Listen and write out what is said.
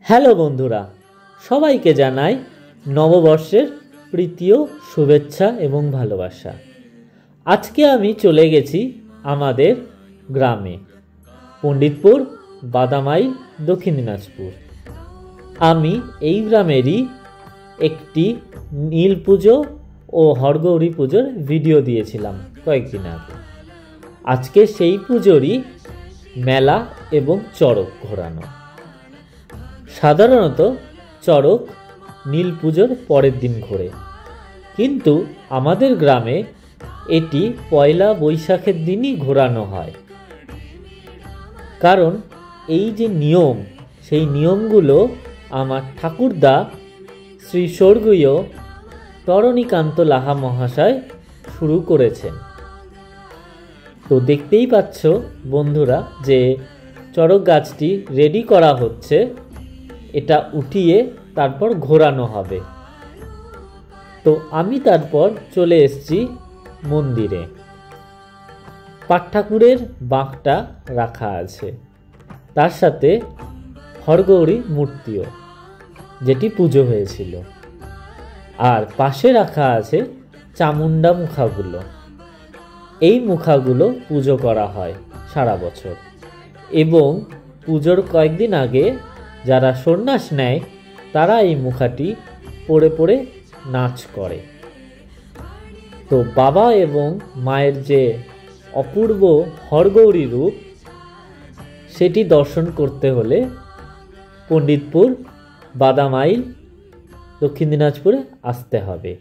Hello বন্ধুরা, সবাইকে জানাই নববর্ষের প্রীতি ও শুভেচ্ছা এবং ভালোবাসা। আজকে আমি চলে গেছি আমাদের গ্রামে, পণ্ডিতপুর, বাদামাইল, দক্ষিণ দিনাজপুর। আমি এই গ্রামেরই একটি নীল পুজো ও হরগৌরী পুজোর ভিডিও দিয়েছিলাম কয়েকদিন আগে। আজকে সেই পুজোরই মেলা এবং চড়ক ঘোরানো। সাধারণত চড়ক নীল পুজোর পরের দিন ঘোরে, কিন্তু আমাদের গ্রামে এটি পয়লা বৈশাখের দিনই ঘোরানো হয়। কারণ এই যে নিয়ম, সেই নিয়মগুলো আমার ঠাকুরদা শ্রী স্বর্গীয় তরণীকান্ত লাহা মহাশয় শুরু করেছেন। তো দেখতেই পাচ্ছ বন্ধুরা যে চড়ক গাছটি রেডি করা হচ্ছে, এটা উঠিয়ে তারপর ঘোরানো হবে। তো আমি তারপর চলে এসেছি মন্দিরে। পাট ঠাকুরের বাঁকটা রাখা আছে, তার সাথে হরগৌরী মূর্তিও, যেটি পুজো হয়েছিল। আর পাশে রাখা আছে চামুন্ডা মুখাগুলো। এই মুখাগুলো পুজো করা হয় সারা বছর, এবং পুজোর কয়েকদিন আগে যারা সন্ন্যাস নেয় তারা এই মুখাটি পরে পরে নাচ করে। তো বাবা এবং মায়ের যে অপূর্ব হরগৌরী রূপ, সেটি দর্শন করতে হলে পণ্ডিতপুর, বাদামাইল, দক্ষিণ দিনাজপুরে আসতে হবে।